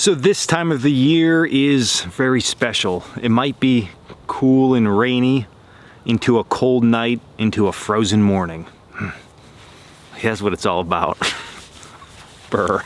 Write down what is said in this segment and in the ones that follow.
So this time of the year is very special. It might be cool and rainy into a cold night, into a frozen morning. That's what it's all about. Brr.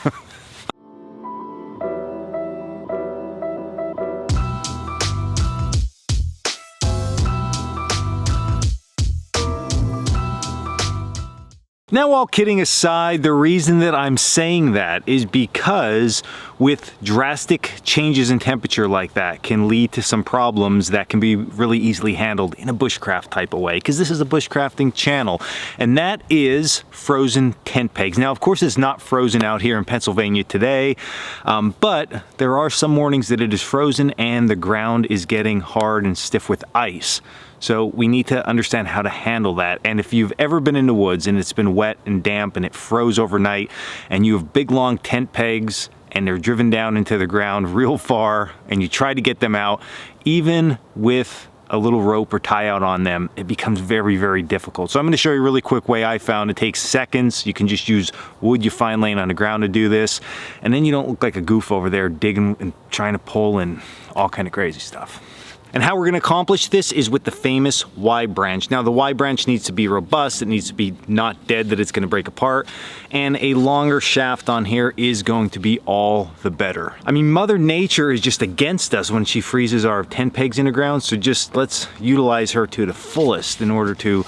Now, all kidding aside, the reason that I'm saying that is because with drastic changes in temperature like that can lead to some problems that can be really easily handled in a bushcraft type of way, because this is a bushcrafting channel, and that is frozen tent pegs. Now, of course, it's not frozen out here in Pennsylvania today, but there are some mornings that it is frozen and the ground is getting hard and stiff with ice. So we need to understand how to handle that. And if you've ever been in the woods and it's been wet and damp and it froze overnight and you have big long tent pegs and they're driven down into the ground real far and you try to get them out, even with a little rope or tie out on them, it becomes very, very difficult. So I'm going to show you a really quick way I found. It takes seconds. You can just use wood you find laying on the ground to do this. And then you don't look like a goof over there digging and trying to pull and all kind of crazy stuff. And how we're going to accomplish this is with the famous Y branch. Now, the Y branch needs to be robust. It needs to be not dead that it's going to break apart. And a longer shaft on here is going to be all the better. I mean, Mother Nature is just against us when she freezes our tent pegs in the ground. So just let's utilize her to the fullest in order to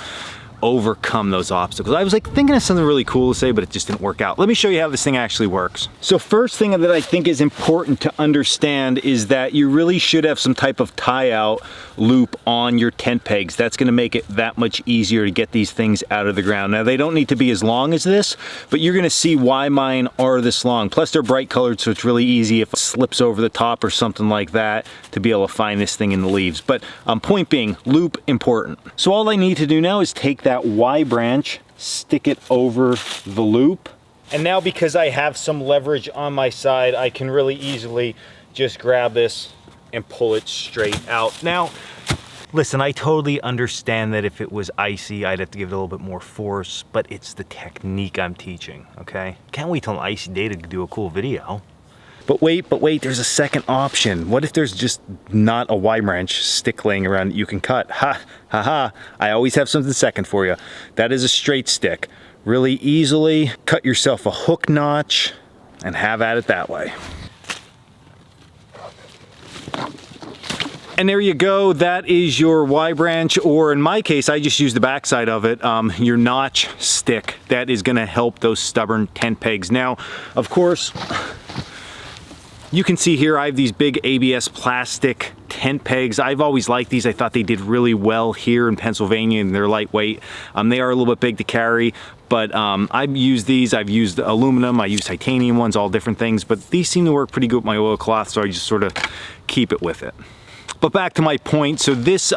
overcome those obstacles. I was like thinking of something really cool to say, but it just didn't work out. Let me show you how this thing actually works. So first thing that I think is important to understand is that you really should have some type of tie out loop on your tent pegs. That's going to make it that much easier to get these things out of the ground. Now, they don't need to be as long as this, but you're going to see why mine are this long. Plus they're bright colored, so it's really easy if it slips over the top or something like that to be able to find this thing in the leaves. But point being, loop important. So all I need to do now is take that Y branch, stick it over the loop. And now, because I have some leverage on my side, I can really easily just grab this and pull it straight out. Now, listen, I totally understand that if it was icy, I'd have to give it a little bit more force, but it's the technique I'm teaching, okay? Can't wait till an icy day to do a cool video. But wait, there's a second option. What if there's just not a Y branch stick laying around that you can cut? Ha, ha, ha. I always have something second for you. That is a straight stick. Really easily cut yourself a hook notch and have at it that way. And there you go, that is your Y branch, or in my case, I just use the backside of it, your notch stick. That is gonna help those stubborn tent pegs. Now, of course, you can see here I have these big ABS plastic tent pegs. I've always liked these. I thought they did really well here in Pennsylvania, and they're lightweight. They are a little bit big to carry, but I've used these. I've used aluminum, I use titanium ones, all different things, but these seem to work pretty good with my oilcloth, so I just sort of keep it with it. But back to my point, so this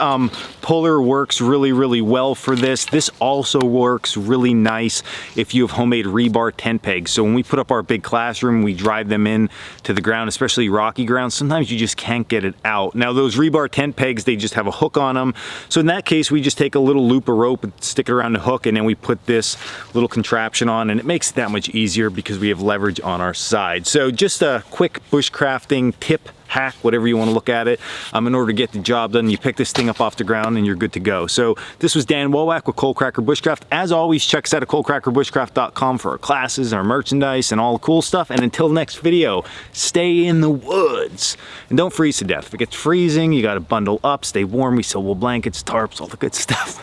puller works really, really well for this. This also works really nice if you have homemade rebar tent pegs. So when we put up our big classroom, we drive them in to the ground, especially rocky ground, sometimes you just can't get it out. Now, those rebar tent pegs, they just have a hook on them. So in that case, we just take a little loop of rope and stick it around the hook, and then we put this little contraption on, and it makes it that much easier because we have leverage on our side. So just a quick bushcrafting tip, hack, whatever you want to look at it, in order to get the job done. You pick this thing up off the ground and you're good to go. So this was Dan Wowak with Coalcracker Bushcraft. As always, check us out at coalcrackerbushcraft.com for our classes, our merchandise, and all the cool stuff. And until next video, stay in the woods and don't freeze to death. If it gets freezing, you got to bundle up, stay warm, resealable blankets, tarps, all the good stuff.